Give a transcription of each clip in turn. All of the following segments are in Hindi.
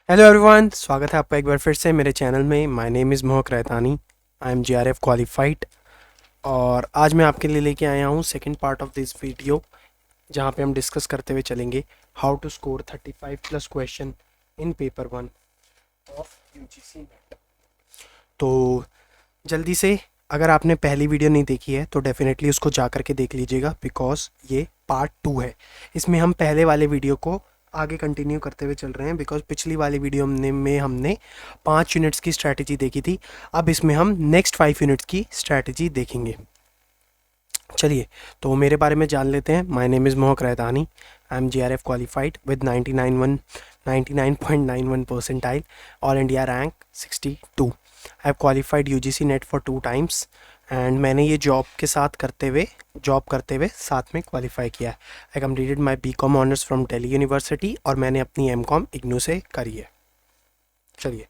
हेलो एवरीवन, स्वागत है आपका एक बार फिर से मेरे चैनल में। My name is Mohak Raitani. I am JRF qualified और आज मैं आपके लिए लेके आया हूँ second part of this video, जहाँ पे हम डिस्कस करते हुए चलेंगे how to score 35 plus question in paper 1 of UGC NET. तो जल्दी से, अगर आपने पहली वीडियो नहीं देखी है तो डेफिनेटली उसको जा करके देख लीजिएगा, बिकॉज ये पार्ट 2 है। इसमें हम पहले वाले वीडियो को आगे कंटिन्यू करते हुए चल रहे हैं, बिकॉज पिछली वाली वीडियो में हमने 5 यूनिट्स की स्ट्रैटेजी देखी थी। अब इसमें हम नेक्स्ट 5 यूनिट्स की स्ट्रैटेजी देखेंगे। चलिए, तो मेरे बारे में जान लेते हैं। My name is Mohak Raitani. I am JRF qualified with 99.91 percentile, all India rank 62। I have qualified UGC NET for 2 times and मैंने ये जॉब करते हुए साथ में क्वालिफाई किया है। I completed my BCom honours from Delhi university और मैंने अपनी एम.कॉम इग्नू से करी है। चलिए,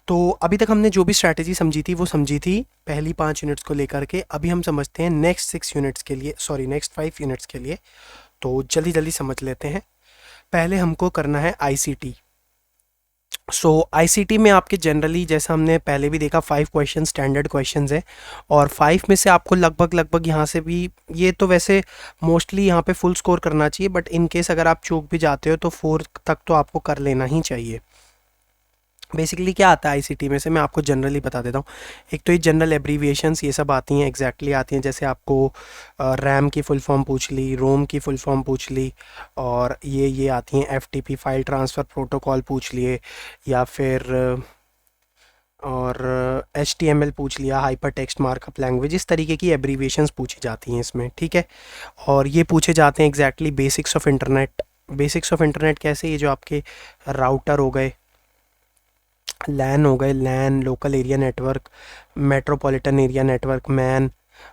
तो अभी तक हमने जो भी स्ट्रैटेजी समझी थी वो समझी थी पहली 5 यूनिट्स को लेकर के। अभी हम समझते हैं नेक्स्ट 5 यूनिट्स के लिए। तो जल्दी जल्दी समझ लेते हैं। पहले हमको करना है आईसीटी। आईसीटी में आपके जनरली, जैसा हमने पहले भी देखा, 5 क्वेश्चन स्टैंडर्ड क्वेश्चंस है और 5 में से आपको लगभग यहाँ से भी, ये तो वैसे मोस्टली यहाँ पे फुल स्कोर करना चाहिए, बट इन केस अगर आप चूक भी जाते हो तो 4 तक तो आपको कर लेना ही चाहिए। बेसिकली क्या आता है आईसीटी में से, मैं आपको जनरली बता देता हूँ। एक तो ये जनरल एब्रीविएशंस ये सब आती हैं, एग्जैक्टली आती हैं। जैसे आपको रैम की फुल फॉर्म पूछ ली, रोम की फुल फॉर्म पूछ ली, और ये आती हैं एफटीपी फाइल ट्रांसफ़र प्रोटोकॉल पूछ लिए, या फिर और एचटीएमएल पूछ लिया, हाइपर टेक्स्ट मार्कअप लैंग्वेज। इस तरीके की एब्रीविएशंस पूछी जाती हैं इसमें, ठीक है। और ये पूछे जाते हैं exactly basics of internet. Basics of internet कैसे, ये जो आपके राउटर हो गए, लैन हो गए, LAN local area network, metropolitan area network MAN,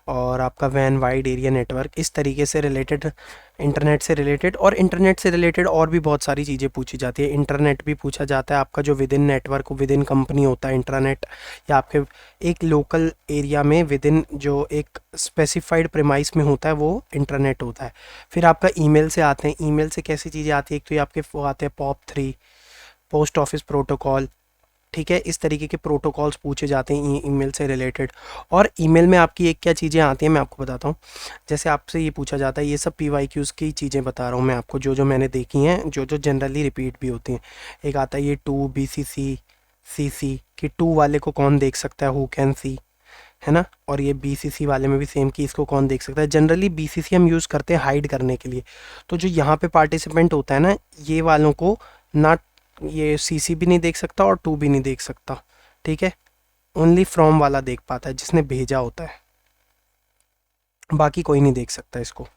और आपका वैन वाइड एरिया नेटवर्क, इस तरीके से रिलेटेड, इंटरनेट से रिलेटेड। और इंटरनेट से रिलेटेड और भी बहुत सारी चीज़ें पूछी जाती है। इंटरनेट भी पूछा जाता है आपका, जो with in network with in company होता है इंटरनेट, या आपके एक लोकल एरिया में विद इन जो एक स्पेसिफाइड प्रेमाइस में होता है वो इंटरनेट होता है। फिर आपका ईमेल से आते हैं। ईमेल से कैसी चीज़ें आती है, एक तो ये आपके वो आते हैं POP3, पोस्ट ऑफिस प्रोटोकॉल, ठीक है। इस तरीके के प्रोटोकॉल्स पूछे जाते हैं ईमेल से रिलेटेड। और ईमेल में आपकी एक क्या चीज़ें आती हैं मैं आपको बताता हूँ। जैसे आपसे ये पूछा जाता है, ये सब PYQs की चीज़ें बता रहा हूँ मैं आपको, जो जो मैंने देखी हैं, जो जो जनरली रिपीट भी होती हैं। एक आता है ये 2 BCC CC, कि 2 वाले को कौन देख सकता है, हु कैन सी, है ना। और ये BCC वाले में भी सेम, कि इसको कौन देख सकता है। जनरली BCC हम यूज़ करते हैं हाइड करने के लिए। तो जो यहाँ पे पार्टिसिपेंट होता है ना, ये वालों को ना, ये CC भी नहीं देख सकता और 2 भी नहीं देख सकता, ठीक है। ओनली फ्रॉम वाला देख पाता है, जिसने भेजा होता है, बाकी कोई नहीं देख सकता इसको,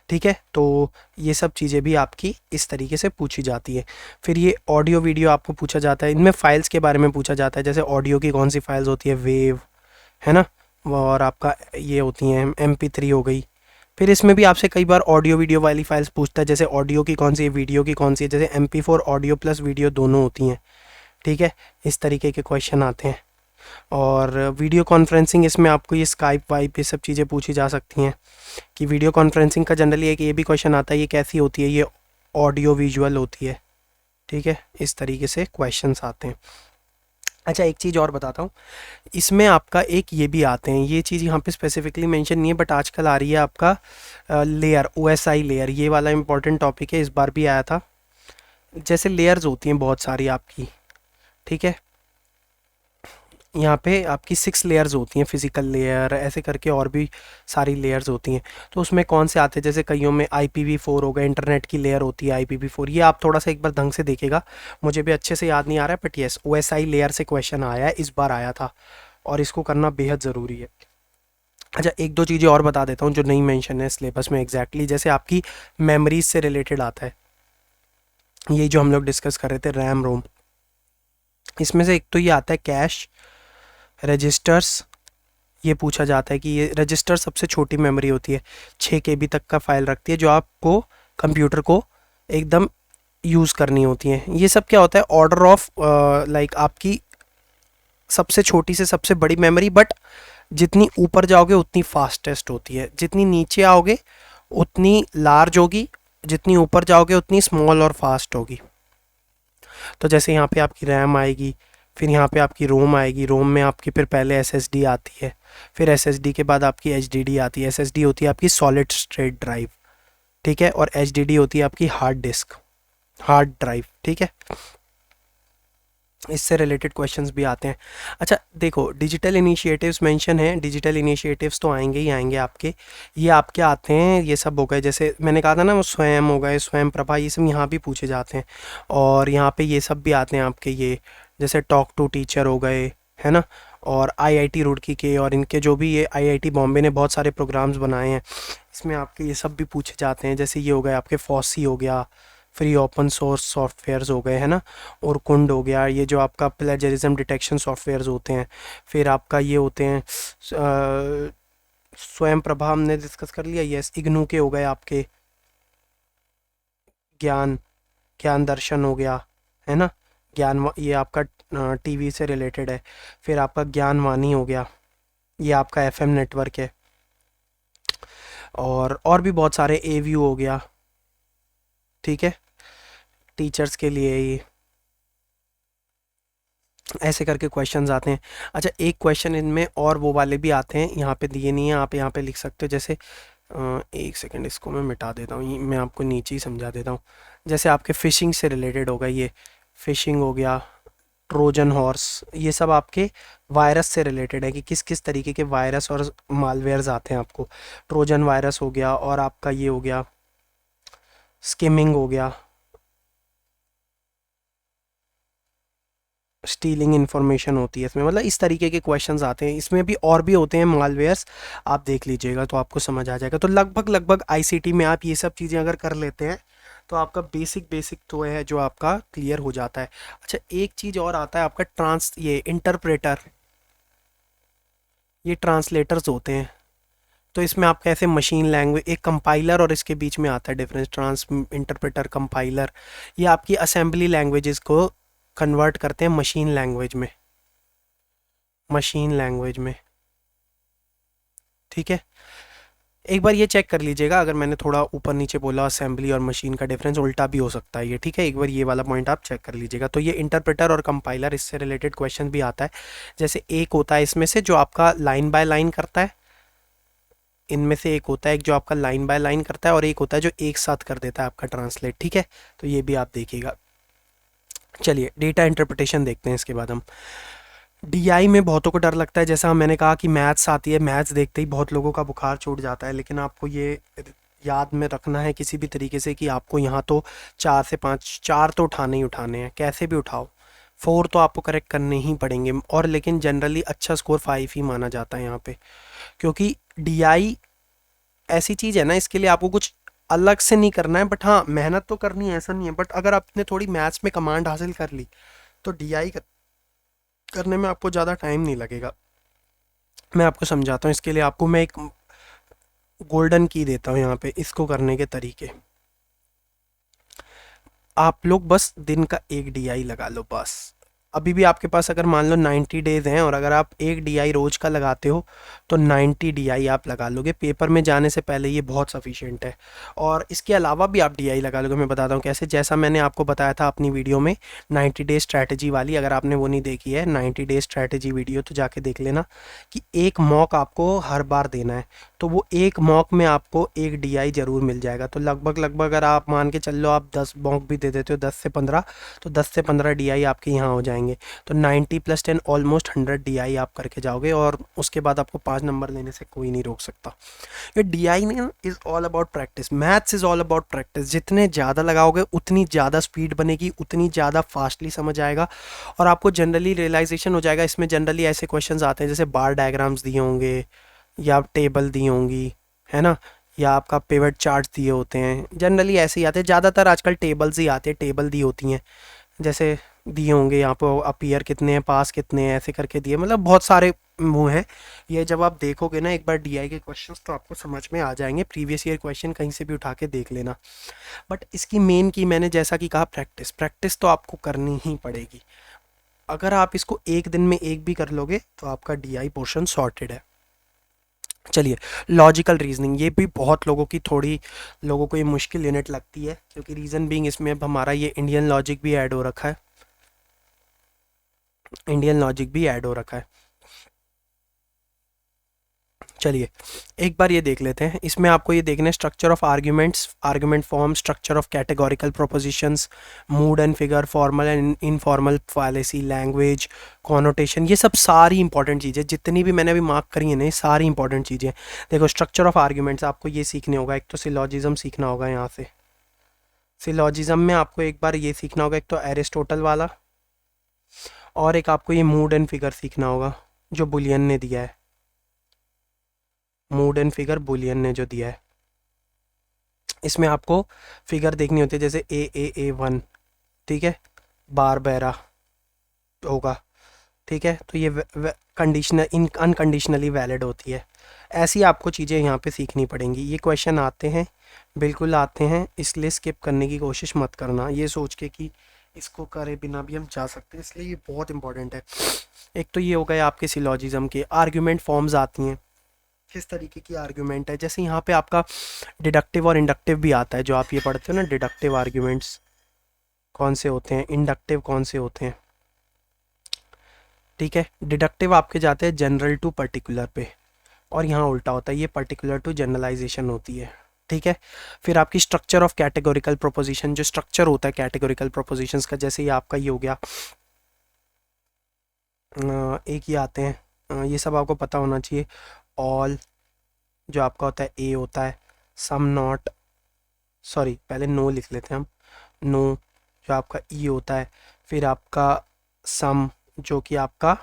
ठीक है। तो ये सब चीज़ें भी आपकी इस तरीके से पूछी जाती है। फिर ये ऑडियो वीडियो आपको पूछा जाता है। इनमें फाइल्स के बारे में पूछा जाता है, जैसे ऑडियो की कौन सी फाइल्स होती है, वेव, है ना, और आपका ये होती हैं MP3 हो गई। फिर इसमें भी आपसे कई बार ऑडियो वीडियो वाली फाइल्स पूछता है, जैसे ऑडियो की कौन सी है, वीडियो की कौन सी है। जैसे MP4 ऑडियो प्लस वीडियो दोनों होती हैं, ठीक है। इस तरीके के क्वेश्चन आते हैं। और वीडियो कॉन्फ्रेंसिंग, इसमें आपको ये स्काइप वाइप ये सब चीज़ें पूछी जा सकती हैं, कि वीडियो कॉन्फ्रेंसिंग का जनरली एक ये भी क्वेश्चन आता है, ये कैसी होती है, ये ऑडियो विजुअल होती है, ठीक है। इस तरीके से क्वेश्चंस आते हैं। अच्छा, एक चीज़ और बताता हूँ, इसमें आपका एक ये भी आते हैं, ये चीज़ यहाँ पे स्पेसिफिकली मेंशन नहीं है बट आजकल आ रही है, आपका लेयर, OSI लेयर, ये वाला इंपॉर्टेंट टॉपिक है, इस बार भी आया था। जैसे लेयर्स होती हैं बहुत सारी आपकी, ठीक है। यहाँ पे आपकी 6 लेयर्स होती हैं, फिजिकल लेयर ऐसे करके और भी सारी लेयर्स होती हैं। तो उसमें कौन से आते हैं, जैसे कईयों में IPv4 हो गया, इंटरनेट की लेयर होती है IPv4। ये आप थोड़ा सा एक बार ढंग से देखेगा, मुझे भी अच्छे से याद नहीं आ रहा है, बट येस OSI लेयर से क्वेश्चन आया है, इस बार आया था, और इसको करना बेहद ज़रूरी है। अच्छा, एक दो चीज़ें और बता देता हूँ जो नहीं मेंशन है सिलेबस में एग्जैक्टली। जैसे आपकी मेमोरीज से रिलेटेड आता है, ये जो हम लोग डिस्कस कर रहे थे, रैम रोम, इसमें से एक तो ये आता है कैश रजिस्टर्स। ये पूछा जाता है कि ये रजिस्टर सबसे छोटी मेमोरी होती है, 6 KB तक का फाइल रखती है, जो आपको कंप्यूटर को एकदम यूज़ करनी होती है। ये सब क्या होता है, ऑर्डर ऑफ लाइक आपकी सबसे छोटी से सबसे बड़ी मेमोरी, बट जितनी ऊपर जाओगे उतनी फास्टेस्ट होती है, जितनी नीचे आओगे उतनी लार्ज होगी, जितनी ऊपर जाओगे उतनी स्मॉल और फास्ट होगी। तो जैसे यहाँ पे आपकी रैम आएगी, फिर यहाँ पे आपकी रोम आएगी, रोम में आपकी फिर पहले एसएसडी आती है, फिर एसएसडी के बाद आपकी एचडीडी आती है। एसएसडी होती है आपकी सॉलिड स्टेट ड्राइव, ठीक है, और एचडीडी होती है आपकी हार्ड डिस्क, हार्ड ड्राइव, ठीक है। इससे रिलेटेड क्वेश्चंस भी आते हैं। अच्छा देखो, डिजिटल इनिशिएटिव्स मेंशन है, डिजिटल इनिशिएटिव्स तो आएंगे ही आएंगे आपके। ये आपके आते हैं, ये सब हो गए, जैसे मैंने कहा था ना, वो स्वयं हो गए, स्वयं प्रभा, ये सब यहाँ भी पूछे जाते हैं। और यहाँ पे ये सब भी आते हैं आपके, ये जैसे टॉक टू टीचर हो गए, है ना, और आईआईटी रुड़की के, और इनके जो भी ये आईआईटी बॉम्बे ने बहुत सारे प्रोग्राम्स बनाए हैं, इसमें आपके ये सब भी पूछे जाते हैं। जैसे ये हो गए आपके फॉसी हो गया, फ्री ओपन सोर्स सॉफ्टवेयर्स हो गए, है ना, और कुंड हो गया, ये जो आपका प्लेजरिज्म डिटेक्शन सॉफ्टवेयर्स होते हैं। फिर आपका ये होते हैं स्वयं प्रभा हमने डिस्कस कर लिया, यस। इग्नू के हो गए आपके, ज्ञान ज्ञान दर्शन हो गया, है ना, ये आपका टीवी से रिलेटेड है। फिर आपका ज्ञानवाणी हो गया, ये आपका एफएम नेटवर्क है। और भी बहुत सारे, एव्यू हो गया, ठीक है, टीचर्स के लिए ये, ऐसे करके क्वेश्चंस आते हैं। अच्छा एक क्वेश्चन इनमें और वो वाले भी आते हैं, यहाँ पे दिए नहीं है, आप यहाँ पे लिख सकते हो। जैसे एक सेकंड, इसको मैं मिटा देता हूँ, मैं आपको नीचे ही समझा देता हूँ। जैसे आपके फ़िशिंग से रिलेटेड होगा, ये फ़िशिंग हो गया, ट्रोजन हॉर्स, ये सब आपके वायरस से रिलेटेड है कि किस किस तरीके के वायरस और मालवेयर्स आते हैं आपको। ट्रोजन वायरस हो गया, और आपका ये हो गया स्किमिंग हो गया, स्टीलिंग इन्फॉर्मेशन होती है इसमें, मतलब इस तरीके के क्वेश्चंस आते हैं। इसमें भी और भी होते हैं मालवेयर्स, आप देख लीजिएगा तो आपको समझ आ जाएगा। तो लगभग लगभग आईसीटी में आप ये सब चीज़ें अगर कर लेते हैं तो आपका बेसिक तो है जो आपका क्लियर हो जाता है। अच्छा एक चीज़ और आता है आपका ये इंटरप्रेटर, ये ट्रांसलेटर्स होते हैं। तो इसमें आपका ऐसे मशीन लैंग्वेज, एक कंपाइलर और इसके बीच में आता है डिफरेंस, ट्रांस इंटरप्रेटर कंपाइलर, ये आपकी असेंबली लैंग्वेजेस को कन्वर्ट करते हैं मशीन लैंग्वेज में, ठीक है। एक बार ये चेक कर लीजिएगा, अगर मैंने थोड़ा ऊपर नीचे बोला असेंबली और मशीन का डिफरेंस, उल्टा भी हो सकता है ये, ठीक है। एक बार ये वाला पॉइंट आप चेक कर लीजिएगा। तो ये इंटरप्रेटर और कंपाइलर, इससे रिलेटेड क्वेश्चन भी आता है। जैसे एक होता है इसमें से जो आपका लाइन बाय लाइन करता है, इनमें से एक होता है एक जो आपका लाइन बाय लाइन करता है, और एक होता है जो एक साथ कर देता है आपका ट्रांसलेट, ठीक है। तो ये भी आप देखिएगा। चलिए डेटा इंटरप्रिटेशन देखते हैं इसके बाद हम। डीआई में बहुतों को डर लगता है, जैसा मैंने कहा कि मैथ्स आती है, मैथ्स देखते ही बहुत लोगों का बुखार छूट जाता है। लेकिन आपको ये याद में रखना है किसी भी तरीके से कि आपको यहाँ तो 4 से 5, 4 तो उठाने ही उठाने हैं, कैसे भी उठाओ। 4 तो आपको करेक्ट करने ही पड़ेंगे, और लेकिन जनरली अच्छा स्कोर 5 ही माना जाता है यहाँ पे, क्योंकि डीआई ऐसी चीज़ है ना, इसके लिए आपको कुछ अलग से नहीं करना है, बट हाँ मेहनत तो करनी है, ऐसा नहीं है। बट अगर आपने थोड़ी मैथ्स में कमांड हासिल कर ली तो डीआई करने में आपको ज़्यादा टाइम नहीं लगेगा। मैं आपको समझाता हूँ, इसके लिए आपको मैं एक गोल्डन की देता हूँ यहाँ पे, इसको करने के तरीके। आप लोग बस दिन का एक डीआई लगा लो बस। अभी भी आपके पास अगर मान लो 90 डेज हैं, और अगर आप एक डीआई रोज का लगाते हो तो 90 डीआई आप लगा लोगे पेपर में जाने से पहले, ये बहुत सफिशिएंट है। और इसके अलावा भी आप डीआई लगा लोगे, मैं बताता हूँ कैसे। जैसा मैंने आपको बताया था अपनी वीडियो में 90 डे स्ट्रैटेजी वाली, अगर आपने वो नहीं देखी है 90 डे स्ट्रैटेजी वीडियो, तो जाके देख लेना कि एक मॉक आपको हर बार देना है, तो वो एक मॉक में आपको एक डीआई ज़रूर मिल जाएगा। तो लगभग अगर आप मान के चल लो, आप 10 मॉक भी दे देते हो, 10 से 15, तो 10 से 15 डीआई आपके यहाँ हो जाएंगे। तो 90 + 10 ऑलमोस्ट 100 डीआई आप करके जाओगे, और उसके बाद आपको 5 नंबर लेने से कोई नहीं रोक सकता। ये डीआई ने is all about practice, maths is all about practice. जितने ज़्यादा लगाओगे उतनी ज़्यादा स्पीड बनेगी, उतनी ज़्यादा फास्टली समझ आएगा, और आपको जनरली रियलाइजेशन हो जाएगा। इसमें जनरली ऐसे क्वेश्चंस आते हैं जैसे बार डायग्राम्स दिए होंगे, या टेबल दी होंगी, है ना, या आपका पिवट चार्ट दिए होते हैं, जनरली ऐसे ही आते हैं। ज़्यादातर आजकल टेबल्स ही आते हैं, टेबल दी होती हैं, जैसे दिए होंगे यहाँ पर अपीयर कितने हैं, पास कितने हैं, ऐसे करके दिए, मतलब बहुत सारे वो हैं। ये जब आप देखोगे ना एक बार डीआई के क्वेश्चंस, तो आपको समझ में आ जाएंगे। प्रीवियस ईयर क्वेश्चन कहीं से भी उठा के देख लेना। बट इसकी मेन की मैंने जैसा कि कहा, प्रैक्टिस तो आपको करनी ही पड़ेगी। अगर आप इसको एक दिन में एक भी कर लोगे तो आपका डीआई पोर्शन सॉर्टेड है। चलिए लॉजिकल रीजनिंग, ये भी बहुत लोगों को ये मुश्किल यूनिट लगती है, क्योंकि रीज़न बीइंग इसमें अब हमारा ये इंडियन लॉजिक भी ऐड हो रखा है। इंडियन लॉजिक भी ऐड हो रखा है। चलिए एक बार ये देख लेते हैं। इसमें आपको ये देखना है structure of arguments, argument form, structure of categorical propositions, mood and figure, formal and informal fallacy, language, connotation, ये सब सारी इंपॉर्टेंट चीज़ें जितनी भी मैंने अभी मार्क करी है ना, ये सारी इंपॉर्टेंट चीज़ें। देखो स्ट्रक्चर ऑफ आर्ग्यूमेंट्स आपको ये सीखने होगा, एक तो सिलॉजिज्म सीखना होगा यहाँ से। सिलॉजिज्म में आपको एक बार ये सीखना होगा, एक तो एरिस्टोटल वाला, और एक आपको ये मूड एंड फिगर सीखना होगा जो बुलियन ने दिया है। मूड एंड फिगर बुलियन ने जो दिया है, इसमें आपको फिगर देखनी होती है, जैसे A1, ठीक है, बारबेरा होगा, ठीक है, तो ये कंडीशनल इन अनकंडीशनली वैलिड होती है। ऐसी आपको चीज़ें यहाँ पे सीखनी पड़ेंगी। ये क्वेश्चन आते हैं, बिल्कुल आते हैं, इसलिए स्किप करने की कोशिश मत करना ये सोच के कि इसको करे बिना भी हम जा सकते हैं, इसलिए ये बहुत इंपॉर्टेंट है। एक तो ये हो गए आपके सिलॉजिज्म के। आर्ग्यूमेंट फॉर्म्स आती हैं, किस तरीके की आर्ग्यूमेंट है, जैसे यहाँ पे आपका डिडक्टिव और इंडक्टिव भी आता है, जो आप ये पढ़ते हो ना, डिडक्टिव आर्ग्यूमेंट्स कौन से होते हैं, इंडक्टिव कौन से होते हैं, ठीक है। डिडक्टिव आपके जाते हैं जनरल टू पर्टिकुलर पे, और यहाँ उल्टा होता है, ये पर्टिकुलर टू जनरलाइजेशन होती है, ठीक है। फिर आपकी स्ट्रक्चर ऑफ कैटेगोरिकल प्रोपोजिशन, जो स्ट्रक्चर होता है कैटेगोरिकल प्रोपोजिशंस का, जैसे ये आपका ये हो गया, एक ये आते हैं, ये सब आपको पता होना चाहिए। ऑल जो आपका होता है ए होता है, सम नॉट, सॉरी पहले नो लिख लेते हैं हम, नो जो आपका ई होता है, फिर आपका सम जो कि आपका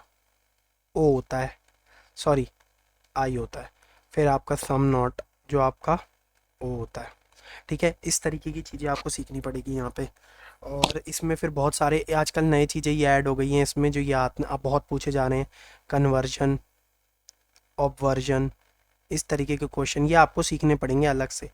ओ होता है, सॉरी आई होता है, फिर आपका सम नॉट जो आपका ओ होता है, ठीक है। इस तरीके की चीज़ें आपको सीखनी पड़ेगी यहाँ पे। और इसमें फिर बहुत सारे आजकल नई चीज़ें ये ऐड हो गई हैं इसमें, जो ये अब बहुत पूछे जा रहे हैं, कन्वर्जन, ऑब्वर्जन, इस तरीके के क्वेश्चन ये आपको सीखने पड़ेंगे अलग से।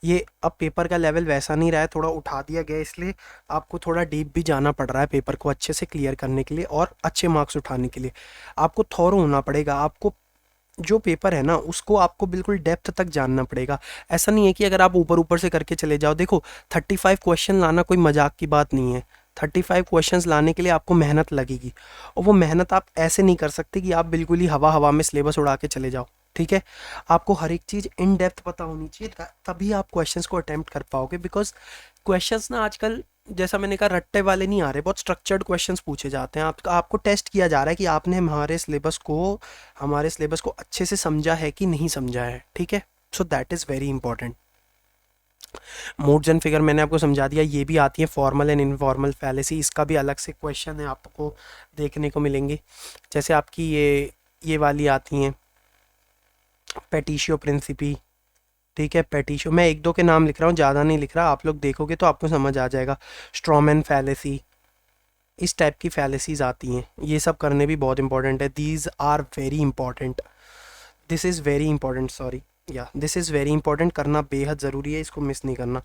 ये अब पेपर का लेवल वैसा नहीं रहा है, थोड़ा उठा दिया गया, इसलिए आपको थोड़ा डीप भी जाना पड़ रहा है पेपर को अच्छे से क्लियर करने के लिए और अच्छे मार्क्स उठाने के लिए। आपको थॉरो होना पड़ेगा, आपको जो पेपर है ना उसको आपको बिल्कुल डेप्थ तक जानना पड़ेगा। ऐसा नहीं है कि अगर आप ऊपर ऊपर से करके चले जाओ। देखो 35 क्वेश्चन लाना कोई मजाक की बात नहीं है। 35 क्वेश्चंस लाने के लिए आपको मेहनत लगेगी, और वो मेहनत आप ऐसे नहीं कर सकते कि आप बिल्कुल ही हवा हवा में सिलेबस उड़ा के चले जाओ, ठीक है। आपको हर एक चीज़ इन डेप्थ पता होनी चाहिए, तभी आप क्वेश्चंस को अटेम्प्ट कर पाओगे। बिकॉज क्वेश्चंस ना आजकल, जैसा मैंने कहा, रट्टे वाले नहीं आ रहे, बहुत स्ट्रक्चर्ड क्वेश्चंस पूछे जाते हैं। आपको टेस्ट किया जा रहा है कि आपने हमारे सिलेबस को अच्छे से समझा है कि नहीं समझा है, ठीक है। So that is very important. Modes and figure मैंने आपको समझा दिया, ये भी आती है, फॉर्मल एंड इनफॉर्मल फैलेसी, इसका भी अलग से क्वेश्चन है आपको देखने को मिलेंगे। जैसे आपकी ये वाली आती हैं, पेटिशियो प्रिंसिपी, ठीक है। पेटिशियो, मैं एक दो के नाम लिख रहा हूँ, ज़्यादा नहीं लिख रहा, आप लोग देखोगे तो आपको समझ आ जाएगा। स्ट्रॉमैन फैलेसी, इस टाइप की फैलेसीज आती हैं, ये सब करने भी बहुत इंपॉर्टेंट है। These are very important, this is very important, sorry या दिस इज़ वेरी इंपॉर्टेंट, करना बेहद ज़रूरी है, इसको मिस नहीं करना।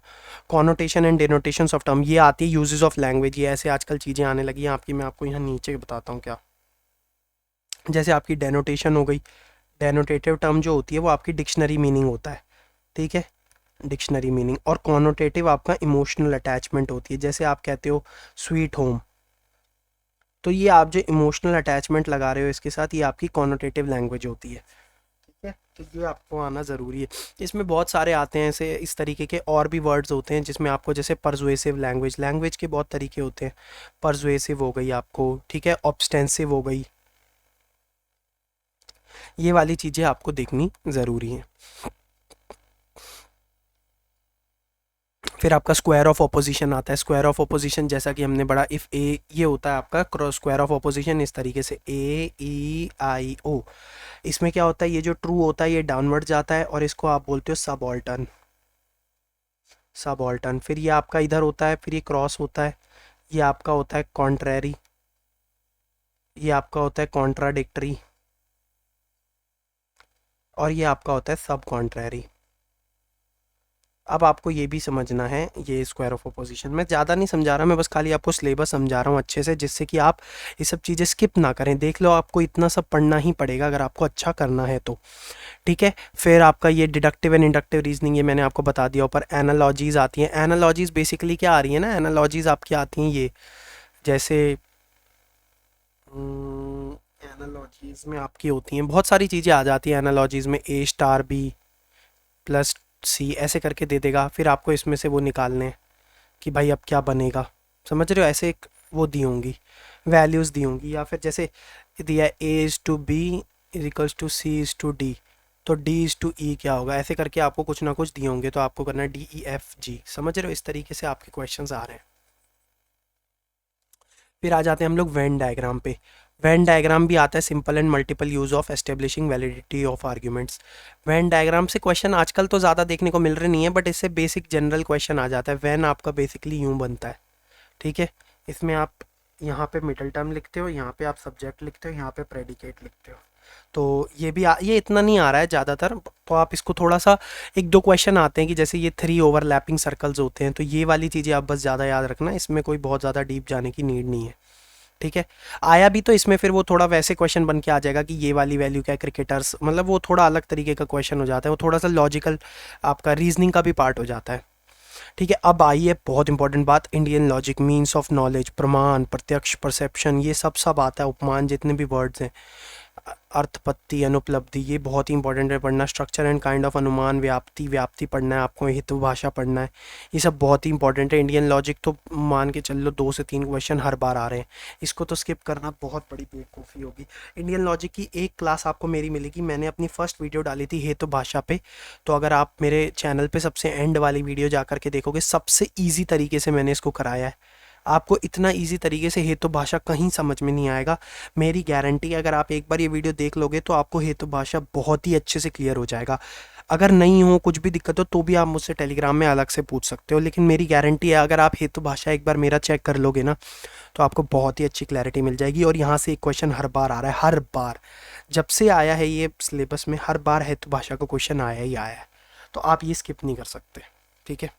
Connotation and denotations of term, ये आती है यूजेस ऑफ लैंग्वेज, ये ऐसे आजकल चीज़ें आने लगी हैं आपकी, मैं आपको यहाँ नीचे बताता हूँ क्या। जैसे आपकी डेनोटेशन हो गई, डेनोटेटिव टर्म जो होती है वो आपकी डिक्शनरी मीनिंग होता है, ठीक है, डिक्शनरी मीनिंग। और कॉनोटेटिव आपका इमोशनल अटैचमेंट होती है, जैसे आप कहते हो स्वीट होम, तो ये आप जो इमोशनल अटैचमेंट लगा रहे हो इसके साथ, ये आपकी कॉनोटेटिव लैंग्वेज होती है, ठीक है। तो ये आपको आना ज़रूरी है। इसमें बहुत सारे आते हैं ऐसे इस तरीके के, और भी वर्ड्स होते हैं जिसमें आपको, जैसे परसुएसिव लैंग्वेज, लैंग्वेज के बहुत तरीके होते हैं। परसुएसिव हो गई आपको, ठीक है, ऑब्सटेंसिव हो गई, ये वाली चीज़ें आपको देखनी ज़रूरी हैं। फिर आपका स्क्वायर ऑफ ऑपोजिशन आता है। स्क्वायर ऑफ ऑपोजिशन जैसा कि हमने पढ़ा, इफ़ ए, ये होता है आपका क्रॉस स्क्वायर ऑफ ऑपोजिशन इस तरीके से, AEIO। इसमें क्या होता है, ये जो ट्रू होता है ये डाउनवर्ड जाता है, और इसको आप बोलते हो सबऑल्टर्न, सबऑल्टर्न। फिर ये आपका इधर होता है, फिर ये क्रॉस होता है, ये आपका होता है कॉन्ट्रेरी, ये आपका होता है कॉन्ट्राडिक्टरी, और ये आपका होता है सब कॉन्ट्रेरी। अब आपको ये भी समझना है, ये स्क्वायर ऑफ ऑपोजिशन मैं ज़्यादा नहीं समझा रहा, मैं बस खाली आपको सिलेबस समझा रहा हूँ अच्छे से, जिससे कि आप ये सब चीज़ें स्किप ना करें। देख लो, आपको इतना सब पढ़ना ही पड़ेगा अगर आपको अच्छा करना है तो, ठीक है। फिर आपका ये डिडक्टिव एंड इंडक्टिव रीजनिंग, ये मैंने आपको बता दिया। ऊपर एनालॉजीज़ आती हैं। एनालॉजीज़ बेसिकली क्या आ रही है ना, एनालॉजीज़ आपकी आती हैं ये, जैसे एनालॉजीज में आपकी होती हैं बहुत सारी चीज़ें आ जाती हैं एनालॉजीज में, ए स्टार बी प्लस सी ऐसे करके दे देगा, फिर आपको इसमें से वो निकालने हैं कि भाई अब क्या बनेगा, समझ रहे हो, ऐसे एक वो दी होंगी, वैल्यूज़ दी होंगी, या फिर जैसे दिया A is to B is equals to C is to D, तो डी इज़ टू ई क्या होगा, ऐसे करके आपको कुछ ना कुछ दिए होंगे, तो आपको करना है डी ई एफ जी, समझ रहे हो, इस तरीके से आपके क्वेश्चंस आ रहे हैं। फिर आ जाते हैं हम लोग वेन डायग्राम पे। वेन डायग्राम भी आता है, simple and multiple use of establishing validity of arguments. Venn diagram से क्वेश्चन आजकल तो ज़्यादा देखने को मिल रहे नहीं है, बट इससे बेसिक जनरल क्वेश्चन आ जाता है। वेन आपका बेसिकली यूँ बनता है, ठीक है, इसमें आप यहाँ पे मिडल टर्म लिखते हो, यहाँ पे आप सब्जेक्ट लिखते हो, यहाँ पे प्रेडिकेट लिखते हो, तो ये इतना नहीं आ रहा है ज़्यादातर, तो आप इसको थोड़ा सा, एक दो क्वेश्चन आते हैं कि जैसे ये 3 ओवरलैपिंग सर्कल्स होते हैं, तो ये वाली चीज़ें आप बस ज़्यादा याद रखना, इसमें कोई बहुत ज़्यादा डीप जाने की नीड नहीं है, ठीक है। आया भी तो इसमें फिर वो थोड़ा वैसे क्वेश्चन बन के आ जाएगा कि ये वाली वैल्यू क्या है क्रिकेटर्स, मतलब वो थोड़ा अलग तरीके का क्वेश्चन हो जाता है, वो थोड़ा सा लॉजिकल आपका रीजनिंग का भी पार्ट हो जाता है, ठीक है। अब आइए बहुत इंपॉर्टेंट बात, Indian logic, means of knowledge, प्रमाण, प्रत्यक्ष, परसेप्शन, ये सब आता है, उपमान, जितने भी वर्ड्स हैं, अर्थपत्ति, अनुपलब्धि, ये बहुत ही इंपॉर्टेंट है पढ़ना, स्ट्रक्चर एंड काइंड ऑफ अनुमान, व्याप्ति, व्याप्ति पढ़ना है आपको, हितु भाषा पढ़ना है, ये सब बहुत ही इंपॉर्टेंट है। इंडियन लॉजिक तो मान के चल लो 2 से 3 क्वेश्चन हर बार आ रहे हैं, इसको तो स्किप करना बहुत बड़ी बेवकूफ़ी होगी। इंडियन लॉजिक की एक क्लास आपको मेरी मिलेगी, मैंने अपनी फर्स्ट वीडियो डाली थी हेतु भाषा पे, तो अगर आप मेरे चैनल पे सबसे एंड वाली वीडियो जा करके देखोगे, सबसे ईजी तरीके से मैंने इसको कराया है, आपको इतना इजी तरीके से हेतु भाषा कहीं समझ में नहीं आएगा, मेरी गारंटी है। अगर आप एक बार ये वीडियो देख लोगे तो आपको हेतु भाषा बहुत ही अच्छे से क्लियर हो जाएगा। अगर नहीं हो, कुछ भी दिक्कत हो, तो भी आप मुझसे टेलीग्राम में अलग से पूछ सकते हो, लेकिन मेरी गारंटी है अगर आप हेतु भाषा एक बार मेरा चेक कर लोगे ना, तो आपको बहुत ही अच्छी क्लैरिटी मिल जाएगी। और यहाँ से एक क्वेश्चन हर बार आ रहा है, हर बार जब से आया है ये सिलेबस में, हर बार हेतु भाषा का क्वेश्चन आया ही आया है, तो आप ये स्किप नहीं कर सकते, ठीक है।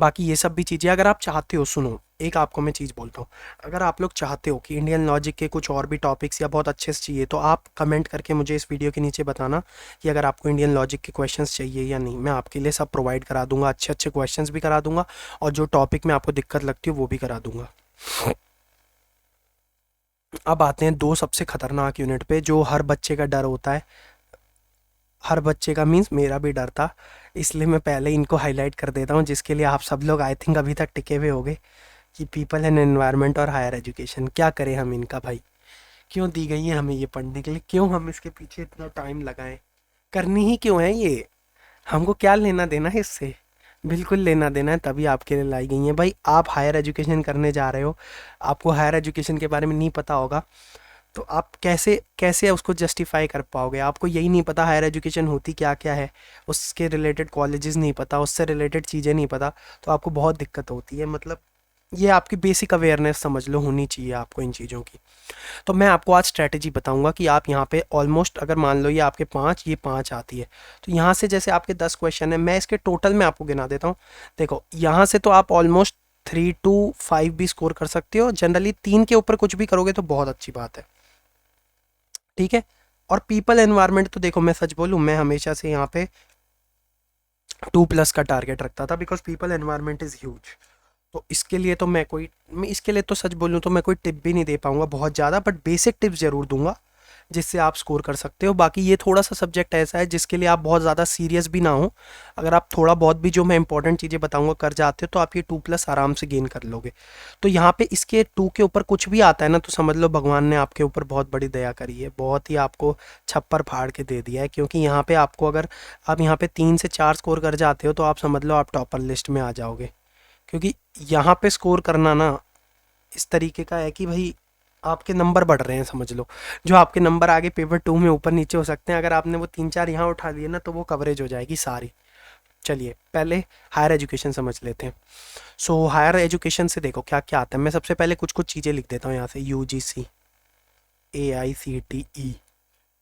बाकी ये सब भी चीज़ें अगर आप चाहते हो, सुनो एक आपको मैं चीज़ बोलता हूँ, अगर आप लोग चाहते हो कि इंडियन लॉजिक के कुछ और भी टॉपिक्स या बहुत अच्छे से चाहिए, तो आप कमेंट करके मुझे इस वीडियो के नीचे बताना कि अगर आपको इंडियन लॉजिक के क्वेश्चंस चाहिए या नहीं, मैं आपके लिए सब प्रोवाइड करा दूंगा, अच्छे अच्छे क्वेश्चंस भी करा दूंगा, और जो टॉपिक में आपको दिक्कत लगती है वो भी करा दूंगा। अब आते हैं 2 सबसे खतरनाक यूनिट पे, जो हर बच्चे का डर होता है, हर बच्चे का मीन्स मेरा भी डर था, इसलिए मैं पहले इनको हाईलाइट कर देता हूँ, जिसके लिए आप सब लोग आई थिंक अभी तक टिके हुए होंगे, कि पीपल एंड एनवायरनमेंट और हायर एजुकेशन, क्या करें हम इनका भाई, क्यों दी गई है हमें ये पढ़ने के लिए, क्यों हम इसके पीछे इतना टाइम लगाएं, करनी ही क्यों है ये, हमको क्या लेना देना है इससे, बिल्कुल लेना देना है, तभी आपके लिए लाई गई हैं भाई। आप हायर एजुकेशन करने जा रहे हो, आपको हायर एजुकेशन के बारे में नहीं पता होगा, तो आप कैसे कैसे उसको जस्टिफाई कर पाओगे, आपको यही नहीं पता हायर एजुकेशन होती क्या क्या है, उसके रिलेटेड कॉलेजेस नहीं पता, उससे रिलेटेड चीज़ें नहीं पता, तो आपको बहुत दिक्कत होती है, मतलब ये आपकी बेसिक अवेयरनेस समझ लो होनी चाहिए आपको इन चीज़ों की। तो मैं आपको आज स्ट्रैटेजी बताऊंगा कि आप यहाँ पे ऑलमोस्ट, अगर मान लो ये आपके 5, ये 5 आती है, तो यहाँ से जैसे आपके 10 क्वेश्चन है, मैं इसके टोटल में आपको गिना देता हूँ। देखो यहाँ से तो आप ऑलमोस्ट 3 to 5 भी स्कोर कर सकते हो, जनरली 3 के ऊपर कुछ भी करोगे तो बहुत अच्छी बात है, ठीक है। और पीपल एनवायरनमेंट तो देखो, मैं सच बोलूँ, मैं हमेशा से यहाँ पे 2+ का टारगेट रखता था, because people environment is huge, तो इसके लिए तो मैं इसके लिए तो सच बोलूँ तो मैं कोई टिप भी नहीं दे पाऊंगा बहुत ज़्यादा, बट बेसिक टिप्स ज़रूर दूंगा जिससे आप स्कोर कर सकते हो। बाकी ये थोड़ा सा सब्जेक्ट ऐसा है जिसके लिए आप बहुत ज़्यादा सीरियस भी ना हो, अगर आप थोड़ा बहुत भी जो मैं इंपॉर्टेंट चीज़ें बताऊंगा कर जाते हो, तो आप ये 2+ आराम से गेन कर लोगे। तो यहाँ पे इसके 2 के ऊपर कुछ भी आता है ना, तो समझ लो भगवान ने आपके ऊपर बहुत बड़ी दया करी है, बहुत ही आपको छप्पर फाड़ के दे दिया है, क्योंकि यहाँ पे आपको, अगर आप यहाँ पे 3 से 4 स्कोर कर जाते हो, तो आप समझ लो आप टॉपर लिस्ट में आ जाओगे, क्योंकि यहाँ पे स्कोर करना ना इस तरीके का है कि भाई आपके नंबर बढ़ रहे हैं, समझ लो जो आपके नंबर आगे पेपर 2 में ऊपर नीचे हो सकते हैं, अगर आपने वो 3-4 यहाँ उठा लिए ना, तो वो कवरेज हो जाएगी सारी। चलिए पहले हायर एजुकेशन समझ लेते हैं। सो हायर एजुकेशन से देखो क्या क्या आता है, मैं सबसे पहले कुछ कुछ चीज़ें लिख देता हूँ यहाँ से, UGC, AICTE,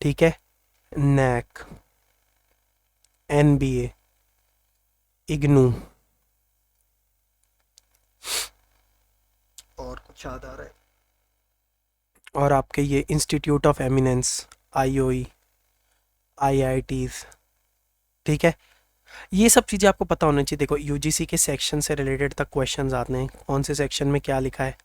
ठीक है, NAC, NBA, IGNU, और कुछ याद आ रहा है, और आपके ये institute of eminence, IOE, IITs, ठीक है। ये सब चीज़ें आपको पता होना चाहिए। देखो UGC के सेक्शन से रिलेटेड तक क्वेश्चंस आते हैं, कौन से सेक्शन में क्या लिखा है,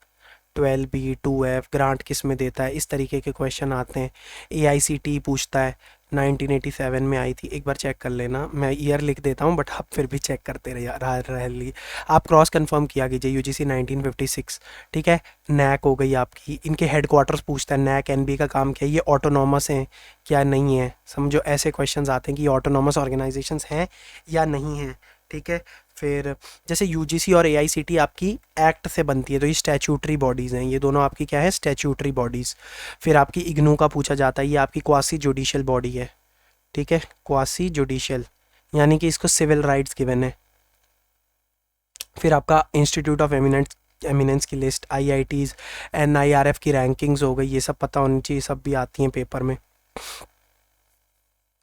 12B 2F ग्रांट किस में देता है, इस तरीके के क्वेश्चन आते हैं। AICTE पूछता है, 1987 में आई थी, एक बार चेक कर लेना, मैं ईयर लिख देता हूँ बट आप फिर भी चेक करते रह ली। आप क्रॉस कंफर्म किया कीजिए, UGC 1956, ठीक है। नैक हो गई आपकी, इनके हेडक्वार्टर्स पूछता है, नैक NB का काम क्या है, ये ऑटोनॉमस हैं क्या नहीं है, समझो ऐसे क्वेश्चंस आते हैं कि ये ऑटोनॉमस ऑर्गेनाइजेशंस हैं या नहीं हैं, ठीक है। फिर जैसे UGC और AICTE आपकी एक्ट से बनती है, तो ये स्टैच्यूटरी बॉडीज़ हैं, ये दोनों आपकी क्या है, स्टैच्यूटरी बॉडीज़। फिर आपकी इग्नू का पूछा जाता है, ये आपकी क्वासी जुडिशियल बॉडी है, ठीक है, क्वासी जुडिशियल, यानी कि इसको सिविल राइट्स गिवन है। फिर आपका इंस्टीट्यूट ऑफ एमिनेंस की लिस्ट, IITs, NIRF की रैंकिंग्स हो गई, ये सब पता होनी चाहिए, सब भी आती हैं पेपर में।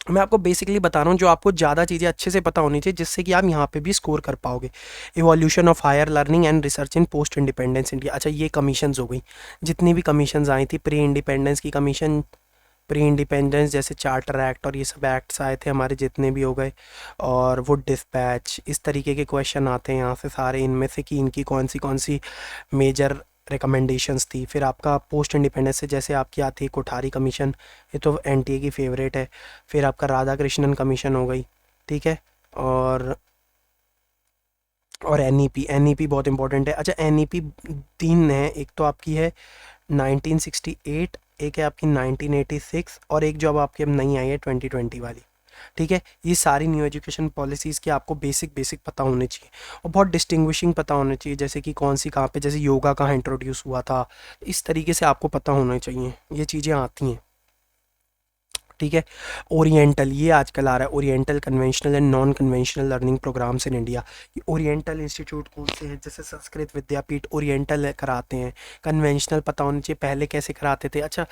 मैं आपको बेसिकली बता रहा हूँ जो आपको ज़्यादा चीज़ें अच्छे से पता होनी चाहिए, जिससे कि आप यहाँ पे भी स्कोर कर पाओगे। Evolution of higher learning and research in post independence India, अच्छा ये कमीशंस हो गई, जितनी भी कमीशंस आई थी, प्री इंडिपेंडेंस की कमीशन, प्री इंडिपेंडेंस जैसे चार्टर एक्ट और ये सब एक्ट्स आए थे हमारे जितने भी हो गए, और वुड डिस्पैच, इस तरीके के क्वेश्चन आते हैं यहाँ से सारे, इनमें से कि इनकी कौन सी मेजर रिकमेंडेशंस थी। फिर आपका पोस्ट इंडिपेंडेंस से जैसे आपकी आती है कोठारी कमीशन, ये तो NTA की फेवरेट है। फिर आपका राधा कृष्णन कमीशन हो गई, ठीक है। और NEP बहुत इंपॉर्टेंट है। अच्छा NEP तीन है, एक तो आपकी है 1968, एक है आपकी 1986, और एक जो अब आपकी अब नई आई है 2020 वाली, ठीक है। ये सारी न्यू एजुकेशन पॉलिसीज़ के आपको बेसिक पता होने चाहिए, और बहुत डिस्टिंग्विशिंग पता होने चाहिए, जैसे कि कौन सी कहाँ पे, जैसे योगा कहाँ इंट्रोड्यूस हुआ था, इस तरीके से आपको पता होना चाहिए, ये चीज़ें आती हैं, ठीक है। ओरिएंटल, ये आजकल आ रहा है, oriental conventional and non conventional learning programs in India. ये ओरिएंटल इंस्टीट्यूट कौन से हैं, जैसे संस्कृत विद्यापीठ ओरिएंटल कराते हैं। कन्वेंशनल पता होना चाहिए पहले कैसे कराते थे। अच्छा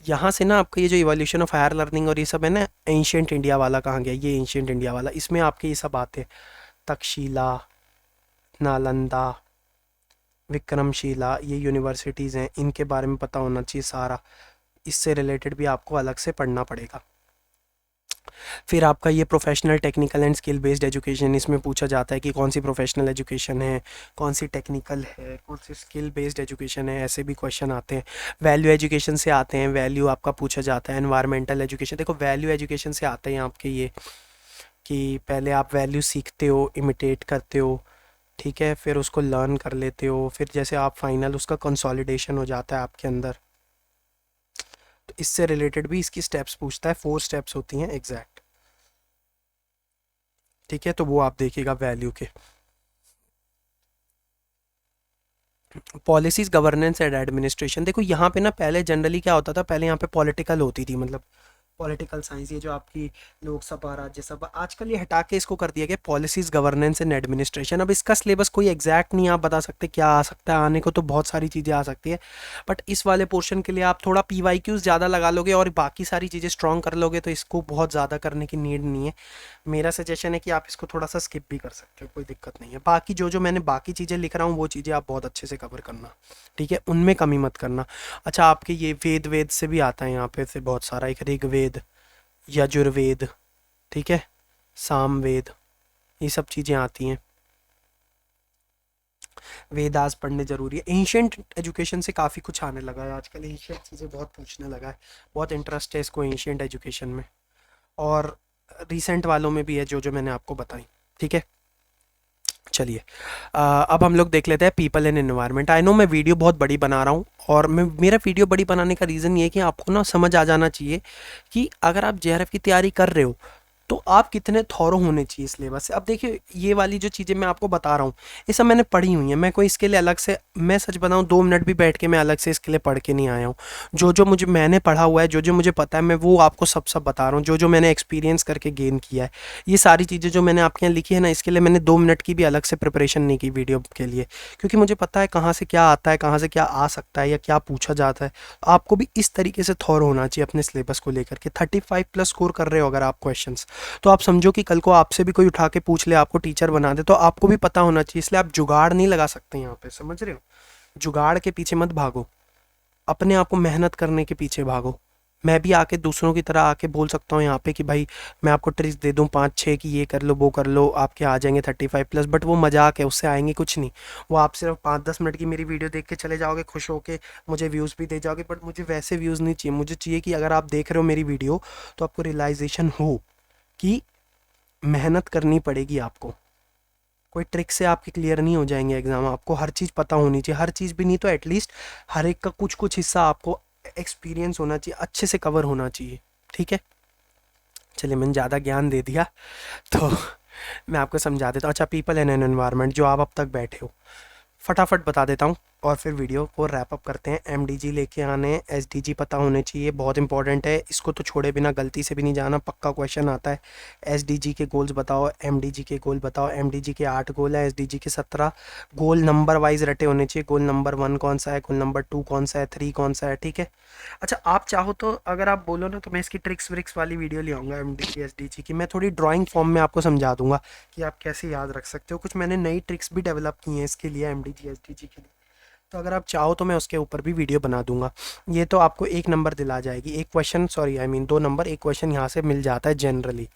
यहाँ से ना आपका ये जो इवोल्यूशन ऑफ हायर लर्निंग और ये सब है ना, एंशियंट इंडिया वाला कहाँ गया, ये एंशियंट इंडिया वाला, इसमें आपके ये सब आते हैं, तक्षशिला, नालंदा, विक्रमशिला, ये यूनिवर्सिटीज़ हैं, इनके बारे में पता होना चाहिए सारा, इससे रिलेटेड भी आपको अलग से पढ़ना पड़ेगा। फिर आपका ये professional technical and skill based education, इसमें पूछा जाता है कि कौन सी प्रोफेशनल एजुकेशन है, कौन सी टेक्निकल है, कौन सी स्किल बेस्ड एजुकेशन है, ऐसे भी क्वेश्चन आते हैं। वैल्यू एजुकेशन से आते हैं, वैल्यू आपका पूछा जाता है। एनवायरमेंटल एजुकेशन, देखो वैल्यू एजुकेशन से आते हैं आपके ये कि पहले आप वैल्यू सीखते हो, इमिटेट करते हो, ठीक है, फिर उसको लर्न कर लेते हो, फिर जैसे आप फाइनल उसका कंसोलिडेशन हो जाता है आपके अंदर, तो इससे रिलेटेड भी इसकी स्टेप्स पूछता है, 4 स्टेप्स होती हैं एग्जैक्ट, ठीक है, तो वो आप देखिएगा वैल्यू के। पॉलिसीज गवर्नेंस एंड एडमिनिस्ट्रेशन, देखो यहाँ पे ना पहले जनरली क्या होता था, पहले यहाँ पे पॉलिटिकल होती थी, मतलब पॉलिटिकल साइंस, ये जो आपकी लोकसभा राज्यसभा, आजकल ये हटा के इसको कर दिया गया पॉलिसीज गवर्नेंस एंड एडमिनिस्ट्रेशन। अब इसका सिलेबस कोई एग्जैक्ट नहीं आप बता सकते क्या आ सकता है, आने को तो बहुत सारी चीज़ें आ सकती है, बट इस वाले पोर्शन के लिए आप थोड़ा PYQs ज़्यादा लगा लोगे और बाकी सारी चीज़ें स्ट्रॉन्ग कर लोगे, तो इसको बहुत ज़्यादा करने की नीड नहीं है। मेरा सजेशन है कि आप इसको थोड़ा सा स्किप भी कर सकते हो, कोई दिक्कत नहीं है। बाकी जो मैंने बाकी चीज़ें लिख रहा हूँ वो चीज़ें आप बहुत अच्छे से कवर करना, ठीक है, उनमें कमी मत करना। अच्छा आपके ये वेद से भी आता है यहाँ पे से बहुत सारा, एक ऋग्वेद, यजुर्वेद, ठीक है, सामवेद, ये सब चीज़ें आती हैं। वेदास पढ़ने ज़रूरी है। एंशियंट एजुकेशन से काफ़ी कुछ आने लगा है आजकल, एंशियंट चीज़ें बहुत पूछने लगा है, बहुत इंटरेस्ट है इसको एंशियंट एजुकेशन में, और रिसेंट वालों में भी है जो मैंने आपको बताई, ठीक है। चलिए अब हम लोग देख लेते हैं people and environment. I know मैं वीडियो बहुत बड़ी बना रहा हूँ, और मेरा वीडियो बड़ी बनाने का रीज़न ये है कि आपको ना समझ आ जाना चाहिए कि अगर आप JRF की तैयारी कर रहे हो तो आप कितने थॉरो होने चाहिए सिलेबस से। अब देखिए ये वाली जो चीज़ें मैं आपको बता रहा हूँ ये सब मैंने पढ़ी हुई हैं, मैं कोई इसके लिए अलग से, मैं सच बताऊँ 2 मिनट भी बैठ के मैं अलग से इसके लिए पढ़ के नहीं आया हूँ। जो मैंने पढ़ा हुआ है, जो मुझे पता है, मैं वो आपको सब बता रहा हूँ, जो मैंने एक्सपीरियंस करके गेन किया है। ये सारी चीज़ें जो मैंने आपके यहाँ लिखी है ना, इसके लिए मैंने 2 मिनट की भी अलग से प्रिपरेशन नहीं की वीडियो के लिए, क्योंकि मुझे पता है कहाँ से क्या आता है, कहाँ से क्या आ सकता है या क्या पूछा जाता है। आपको भी इस तरीके से थॉर होना चाहिए अपने सिलेबस को लेकर के। 35+ स्कोर कर रहे हो अगर आप क्वेश्चंस, तो आप समझो कि कल को आपसे भी कोई उठा के पूछ ले, आपको टीचर बना दे, तो आपको भी पता होना चाहिए। इसलिए आप जुगाड़ नहीं लगा सकते यहाँ पे, समझ रहे हो, जुगाड़ के पीछे मत भागो, अपने आप को मेहनत करने के पीछे भागो। मैं भी आके दूसरों की तरह आके बोल सकता हूँ यहाँ पे कि भाई मैं आपको ट्रिक्स दे दूँ 5-6 कि ये कर लो वो कर लो, आपके आ जाएंगे 35+, बट वो मजाक है, उससे आएंगे कुछ नहीं। वो आप सिर्फ 5-10 मिनट की मेरी वीडियो देख के चले जाओगे खुश होके, मुझे व्यूज़ भी दे जाओगे, बट मुझे वैसे व्यूज़ नहीं चाहिए। मुझे चाहिए कि अगर आप देख रहे हो मेरी वीडियो तो आपको रियलाइजेशन हो कि मेहनत करनी पड़ेगी आपको, कोई ट्रिक से आपके क्लियर नहीं हो जाएंगे एग्जाम, आपको हर चीज़ पता होनी चाहिए, हर चीज़ भी नहीं तो एटलीस्ट हर एक का कुछ कुछ हिस्सा आपको एक्सपीरियंस होना चाहिए, अच्छे से कवर होना चाहिए। ठीक है, चलिए मैंने ज़्यादा ज्ञान दे दिया तो मैं आपको समझा देता हूँ। अच्छा, पीपल एंड एन एनवायरनमेंट जो आप अब तक बैठे हो, फटाफट बता देता हूँ और फिर वीडियो को रैप अप करते हैं। एमडीजी लेके आने हैं, एसडीजी पता होने चाहिए, बहुत इंपॉर्टेंट है, इसको तो छोड़े बिना गलती से भी नहीं जाना, पक्का क्वेश्चन आता है। एसडीजी के गोल्स बताओ, एमडीजी के गोल बताओ। एमडीजी के 8 गोल है, एसडीजी के 17 गोल नंबर वाइज रटे होने चाहिए, गोल नंबर 1 कौन सा है, गोल नंबर 2 कौन सा है, 3 कौन सा है। ठीक है, अच्छा आप चाहो तो अगर आप बोलो ना तो मैं इसकी ट्रिक्स व्रिक्स वाली वीडियो ले आऊँगा एमडीजी एसडीजी की, मैं थोड़ी ड्राइंग फॉर्म में आपको समझा दूंगा कि आप कैसे याद रख सकते हो। कुछ मैंने नई ट्रिक्स भी डेवलप की हैं इसके लिए, एमडीजी एसडीजी के लिए, तो अगर आप चाहो तो मैं उसके ऊपर भी वीडियो बना दूंगा। ये तो आपको एक नंबर दिला जाएगी, एक question, sorry I mean 2 number, एक क्वेश्चन यहाँ से मिल जाता है जनरली।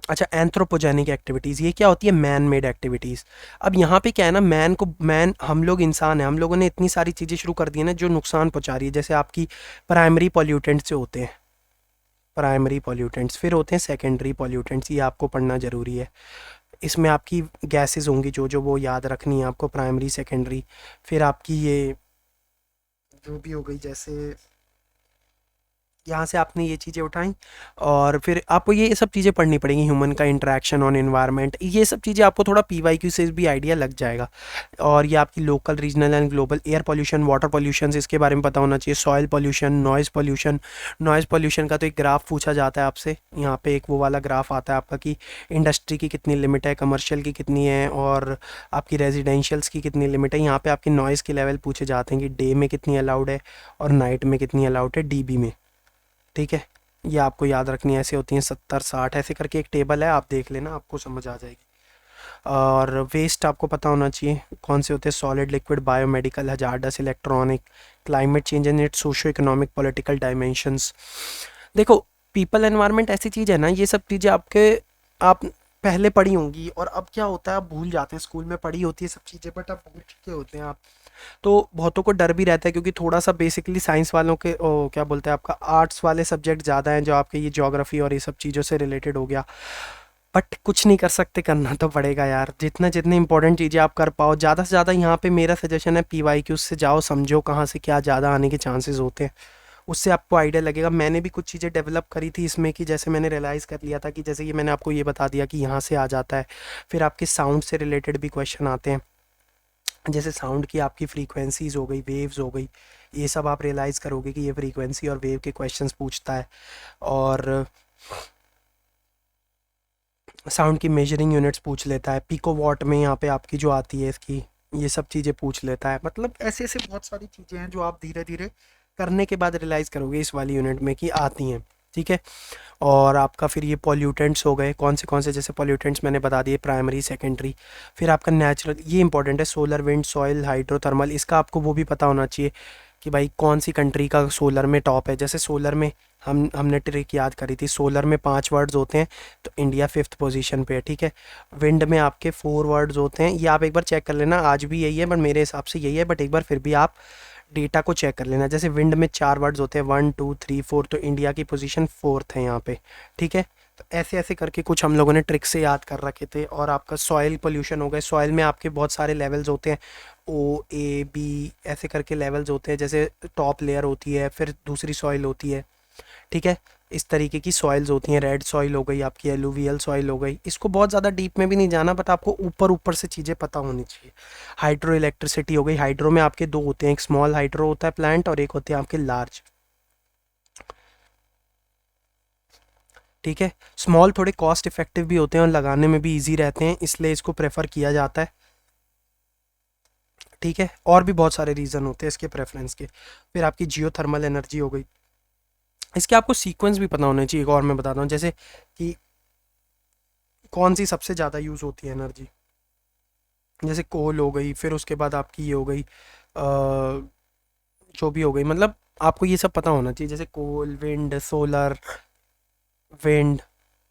अच्छा, एंथ्रोपोजेनिक एक्टिविटीज़ ये क्या होती है? Man made activities. अब यहाँ पे क्या है ना, मैन हम लोग इंसान हैं, हम लोगों ने इतनी सारी चीज़ें शुरू कर दी है ना जो नुकसान पहुँचा रही है, जैसे आपकी प्राइमरी पॉल्यूटेंट्स जो होते हैं, प्राइमरी पॉल्यूटेंट्स, फिर होते हैं सेकेंडरी पॉल्यूटेंट्स, ये आपको पढ़ना ज़रूरी है। इसमें आपकी गैसेस होंगी जो जो वो याद रखनी है आपको, प्राइमरी सेकेंडरी। फिर आपकी ये जो भी हो गई, जैसे यहाँ से आपने ये चीज़ें उठाई, और फिर आपको ये सब चीज़ें पढ़नी पड़ेंगी, ह्यूमन का इंटरेक्शन ऑन एनवायरनमेंट, ये सब चीज़ें आपको थोड़ा पीवाईक्यू से भी आइडिया लग जाएगा। और ये आपकी local, regional and global, air pollution, water pollution, इसके बारे में पता होना चाहिए, soil pollution, noise pollution. Noise pollution का तो एक ग्राफ पूछा जाता है आपसे, यहाँ पे एक वो वाला ग्राफ आता है आपका कि इंडस्ट्री की कितनी लिमिट है, कमर्शियल की कितनी है, और आपकी रेजिडेंशियल्स की कितनी लिमिट है। यहाँ पे आपके नॉइज़ के लेवल पूछे जाते हैं कि डे में कितनी अलाउड है और नाइट में कितनी अलाउड है डीबी में। ठीक है, ये आपको याद रखनी है, ऐसे होती हैं 70-60 ऐसे करके एक टेबल है, आप देख लेना आपको समझ आ जाएगी। और वेस्ट आपको पता होना चाहिए कौन से होते हैं, solid, liquid, biomedical, hazardous, electronic, climate change and it's socio economic political dimensions. देखो, पीपल एनवायरनमेंट ऐसी चीज़ है ना, ये सब चीज़ें आपके आप पहले पढ़ी होंगी, और अब क्या होता है आप भूल जाते हैं, स्कूल में पढ़ी होती है सब चीज़ें बट अब भूल चुके होते हैं आप। तो बहुतों को डर भी रहता है क्योंकि थोड़ा सा बेसिकली साइंस वालों के क्या बोलते हैं, आपका आर्ट्स वाले सब्जेक्ट ज़्यादा हैं जो आपके ये ज्योग्राफी और ये सब चीज़ों से रिलेटेड हो गया। बट कुछ नहीं कर सकते, करना तो पड़ेगा यार, जितना जितनी इंपॉर्टेंट चीज़ें आप कर पाओ, ज़्यादा से ज़्यादा यहाँ पे मेरा सजेशन है पीवाईक्यू से जाओ, समझो कहाँ से क्या ज़्यादा आने के चांसेस होते हैं, उससे आपको आइडिया लगेगा। मैंने भी कुछ चीज़ें डेवलप करी थी इसमें कि जैसे मैंने रियलाइज़ कर लिया था कि जैसे ये मैंने आपको ये बता दिया कि यहाँ से आ जाता है, फिर आपके साउंड से रिलेटेड भी क्वेश्चन आते हैं, जैसे साउंड की आपकी फ्रीक्वेंसीज हो गई, वेव्स हो गई, ये सब आप रियलाइज़ करोगे कि ये फ्रीक्वेंसी और वेव के क्वेश्चंस पूछता है। और साउंड की मेजरिंग यूनिट्स पूछ लेता है, पिको वॉट में यहाँ पे आपकी जो आती है इसकी, ये सब चीज़ें पूछ लेता है। मतलब ऐसे ऐसे बहुत सारी चीज़ें हैं जो आप धीरे धीरे करने के बाद रियलाइज़ करोगे इस वाली यूनिट में कि आती हैं। ठीक है, और आपका फिर ये पॉल्यूटेंट्स हो गए, कौन से जैसे पॉल्यूटेंट्स मैंने बता दिए, प्राइमरी, सेकेंडरी। फिर आपका नेचुरल, ये इंपॉर्टेंट है, सोलर, विंड, सॉइल, हाइड्रोथर्मल, इसका आपको वो भी पता होना चाहिए कि भाई कौन सी कंट्री का सोलर में टॉप है। जैसे सोलर में हमने ट्रिक याद करी थी, सोलर में 5 वर्ड्स होते हैं तो इंडिया 5th पोजीशन पे है। ठीक है, विंड में आपके 4 वर्ड्स होते हैं, ये आप एक बार चेक कर लेना, आज भी यही है बट मेरे हिसाब से यही है, बट एक बार फिर भी आप डेटा को चेक कर लेना। जैसे विंड में 4 वर्ड्स होते हैं, 1 2 3 4, तो इंडिया की पोजीशन 4th है यहाँ पे। ठीक है, तो ऐसे ऐसे करके कुछ हम लोगों ने ट्रिक से याद कर रखे थे। और आपका सॉइल पोल्यूशन हो गए, सॉइल में आपके बहुत सारे लेवल्स होते हैं, ओ ए बी ऐसे करके लेवल्स होते हैं, जैसे टॉप लेयर होती है, फिर दूसरी सॉइल होती है। ठीक है, इस तरीके की सॉइल्स होती हैं, रेड सॉइल हो गई आपकी, एलुवियल सॉइल हो गई। इसको बहुत ज़्यादा डीप में भी नहीं जाना, बट आपको ऊपर ऊपर से चीज़ें पता होनी चाहिए। हाइड्रो इलेक्ट्रिसिटी हो गई, हाइड्रो में आपके 2 होते हैं, एक स्मॉल हाइड्रो होता है प्लांट और एक होते हैं आपके लार्ज। ठीक है, स्मॉल थोड़े कॉस्ट इफेक्टिव भी होते हैं और लगाने में भी ईजी रहते हैं, इसलिए इसको प्रेफर किया जाता है। ठीक है, और भी बहुत सारे रीज़न होते हैं इसके प्रेफरेंस के। फिर आपकी जियो थर्मल एनर्जी हो गई, इसके आपको सीक्वेंस भी पता होना चाहिए। एक और मैं बताता हूँ, जैसे कि कौन सी सबसे ज़्यादा यूज़ होती है एनर्जी, जैसे कोल हो गई, फिर उसके बाद आपकी ये हो गई जो भी हो गई, मतलब आपको ये सब पता होना चाहिए, जैसे कोल, विंड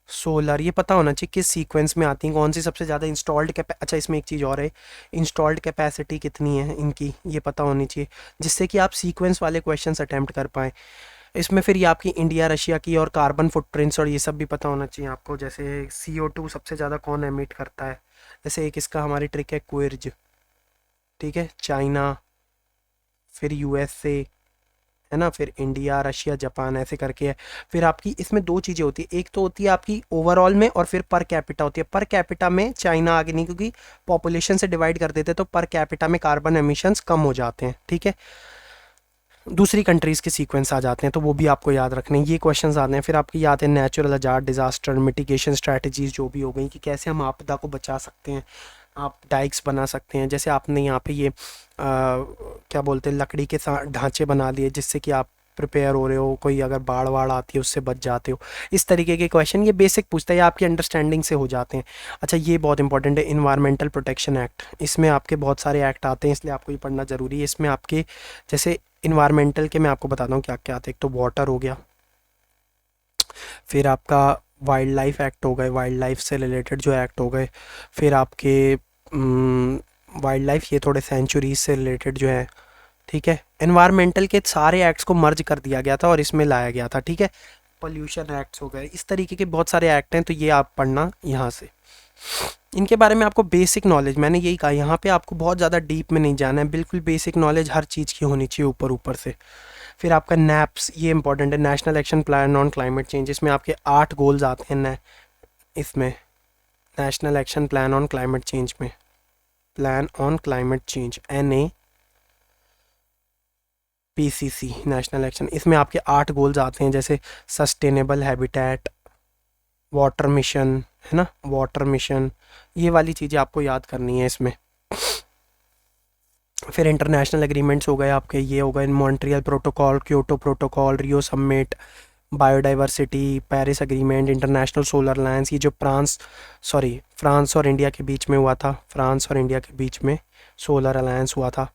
सोलर, ये पता होना चाहिए किस सीक्वेंस में आती हैं, कौन सी सबसे ज़्यादा इंस्टॉल्ड कैपे अच्छा इसमें एक चीज़ और है, इंस्टॉल्ड कैपेसिटी कितनी है इनकी, ये पता होनी चाहिए, जिससे कि आप सीक्वेंस वाले क्वेश्चंस अटेम्प्ट कर पाएँ। इसमें फिर ये आपकी इंडिया रशिया की और कार्बन फुटप्रिंट्स और ये सब भी पता होना चाहिए आपको, जैसे CO2 सबसे ज़्यादा कौन एमिट करता है। जैसे एक इसका हमारी ट्रिक है क्विर्ज, ठीक है, चाइना, फिर USA, है ना, फिर इंडिया, रशिया, जापान, ऐसे करके है। फिर आपकी इसमें दो चीज़ें होती है, एक तो होती है आपकी ओवरऑल में और फिर पर कैपिटा होती है। पर कैपिटा में चाइना आगे नहीं, क्योंकि पॉपुलेशन से डिवाइड कर देते तो पर कैपिटा में कार्बन एमिशंस कम हो जाते हैं, ठीक है, दूसरी कंट्रीज़ के सीक्वेंस आ जाते हैं, तो वो भी आपको याद रखने हैं। ये क्वेश्चंस आते हैं। फिर आपके ये आते हैं natural hazard, disaster, mitigation strategies जो भी हो गई, कि कैसे हम आपदा को बचा सकते हैं, आप डाइक्स बना सकते हैं। जैसे आपने यहाँ पे ये क्या बोलते हैं, लकड़ी के ढांचे बना लिए, जिससे कि आप प्रिपेयर हो रहे हो, कोई अगर बाढ़ वाड़ आती है उससे बच जाते हो। इस तरीके के क्वेश्चन ये बेसिक पूछता है, आपकी अंडरस्टैंडिंग से हो जाते हैं। अच्छा, ये बहुत इंपॉर्टेंट है, इन्वायरमेंटल प्रोटेक्शन एक्ट। इसमें आपके बहुत सारे एक्ट आते हैं, इसलिए आपको ये पढ़ना ज़रूरी है। इसमें आपके जैसे इन्वायरमेंटल के मैं आपको बताता हूँ क्या क्या आते हैं। एक तो वाटर हो गया, फिर आपका वाइल्ड लाइफ एक्ट हो गए, वाइल्ड लाइफ से रिलेटेड जो एक्ट हो गए। फिर आपके वाइल्ड लाइफ, ये थोड़े सेंचुरीज से रिलेटेड जो है, ठीक है। एनवायरमेंटल के सारे एक्ट्स को मर्ज कर दिया गया था और इसमें लाया गया था, ठीक है। पोल्यूशन एक्ट्स हो गए, इस तरीके के बहुत सारे एक्ट हैं, तो ये आप पढ़ना यहाँ से। इनके बारे में आपको बेसिक नॉलेज, मैंने यही कहा, यहाँ पे आपको बहुत ज़्यादा डीप में नहीं जाना है, बिल्कुल बेसिक नॉलेज हर चीज़ की होनी चाहिए ऊपर ऊपर से। फिर आपका नैप्स, ये इंपॉर्टेंट है, national action plan on climate change. इसमें आपके 8 गोल्स आते हैं इसमें, national action plan on climate change में, plan on climate change, NAPCC, national action. इसमें आपके 8 गोल्स आते हैं, जैसे सस्टेनेबल हैबिटेट, वाटर मिशन, है ना, वाटर मिशन, ये वाली चीज़ें आपको याद करनी है इसमें। फिर इंटरनेशनल एग्रीमेंट्स हो गए आपके, ये हो गए Montreal protocol, Kyoto protocol, Rio summit, biodiversity, Paris agreement, international solar alliance. ये जो फ्रांस और इंडिया के बीच में हुआ था, फ्रांस और इंडिया के बीच में सोलर अलायंस हुआ था।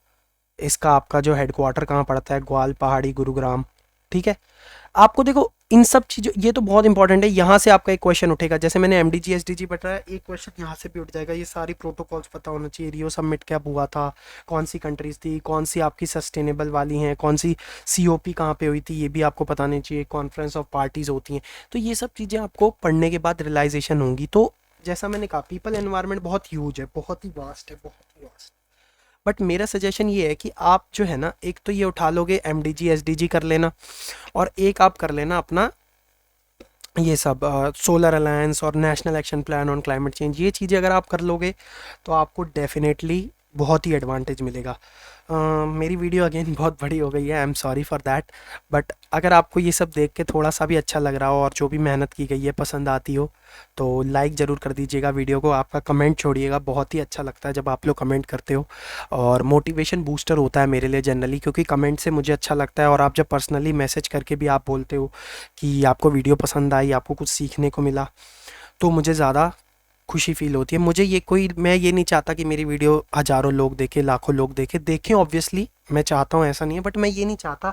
इसका आपका जो हेडक्वार्टर कहाँ पड़ता है, ग्वाल पहाड़ी, गुरुग्राम, ठीक है। आपको देखो इन सब चीज़ों, ये तो बहुत इंपॉर्टेंट है, यहाँ से आपका एक क्वेश्चन उठेगा। जैसे मैंने MDG SDG बताया, एक क्वेश्चन यहाँ से भी उठ जाएगा। ये सारी प्रोटोकॉल्स पता होना चाहिए, रियो समिट कब हुआ था, कौन सी कंट्रीज थी, कौन सी आपकी सस्टेनेबल वाली हैं, कौन सी COP कहाँ पे हुई थी, ये भी आपको पता नहीं चाहिए। कॉन्फ्रेंस ऑफ पार्टीज होती हैं, तो ये सब चीज़ें आपको पढ़ने के बाद रियलाइजेशन होंगी। तो जैसा मैंने कहा, पीपल एनवायरनमेंट बहुत ह्यूज है, बहुत ही वास्ट है, बहुत ही वास्ट। बट मेरा सजेशन ये है कि आप जो है ना, एक तो ये उठा लोगे, MDG SDG कर लेना, और एक आप कर लेना अपना ये सब सोलर अलायंस और national action plan on climate change. ये चीज़ें अगर आप कर लोगे तो आपको डेफिनेटली बहुत ही एडवांटेज मिलेगा। मेरी वीडियो अगेन बहुत बड़ी हो गई है, I am sorry for that. But अगर आपको ये सब देख के थोड़ा सा भी अच्छा लग रहा हो और जो भी मेहनत की गई है पसंद आती हो, तो लाइक ज़रूर कर दीजिएगा वीडियो को। आपका कमेंट छोड़िएगा, बहुत ही अच्छा लगता है जब आप लोग कमेंट करते हो, और मोटिवेशन बूस्टर होता है मेरे लिए जनरली, क्योंकि कमेंट से मुझे अच्छा लगता है। और आप जब पर्सनली मैसेज करके भी आप बोलते हो कि आपको वीडियो पसंद आई, आपको कुछ सीखने को मिला, तो मुझे ज़्यादा खुशी फील होती है। मुझे ये कोई, मैं ये नहीं चाहता कि मेरी वीडियो हज़ारों लोग देखें, लाखों लोग देखें ऑब्वियसली मैं चाहता हूँ, ऐसा नहीं है। बट मैं ये नहीं चाहता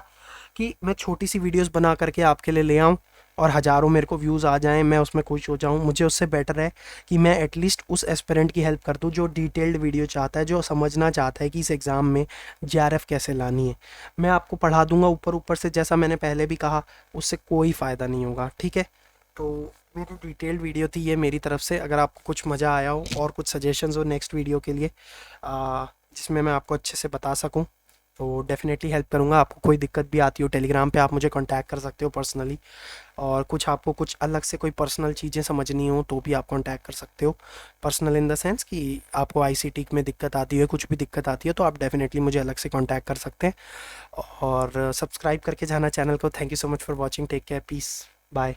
कि मैं छोटी सी वीडियोस बना करके आपके लिए ले आऊँ और हज़ारों मेरे को व्यूज़ आ जाएं, मैं उसमें खुश हो जाऊँ। मुझे उससे बेटर है कि मैं एटलीस्ट उस एस्पिरेंट की हेल्प कर दूँ जो डिटेल्ड वीडियो चाहता है, जो समझना चाहता है कि इस एग्ज़ाम में JRF कैसे लानी है। मैं आपको पढ़ा दूंगा ऊपर ऊपर से, जैसा मैंने पहले भी कहा, उससे कोई फ़ायदा नहीं होगा, ठीक है। तो मेरी डिटेल्ड वीडियो थी ये मेरी तरफ से। अगर आपको कुछ मज़ा आया हो और कुछ सजेशंस हो नेक्स्ट वीडियो के लिए, जिसमें मैं आपको अच्छे से बता सकूं, तो डेफिनेटली हेल्प करूंगा। आपको कोई दिक्कत भी आती हो, टेलीग्राम पे आप मुझे कांटेक्ट कर सकते हो पर्सनली। और कुछ आपको कुछ अलग से कोई पर्सनल चीज़ें समझनी हो तो भी आप कांटेक्ट कर सकते हो। पर्सनल इन द सेंस कि आपको ICT में दिक्कत आती है, कुछ भी दिक्कत आती है, तो आप डेफिनेटली मुझे अलग से कांटेक्ट कर सकते हैं। और सब्सक्राइब करके जाना चैनल को। Thank you so much for watching, take care, peace, bye.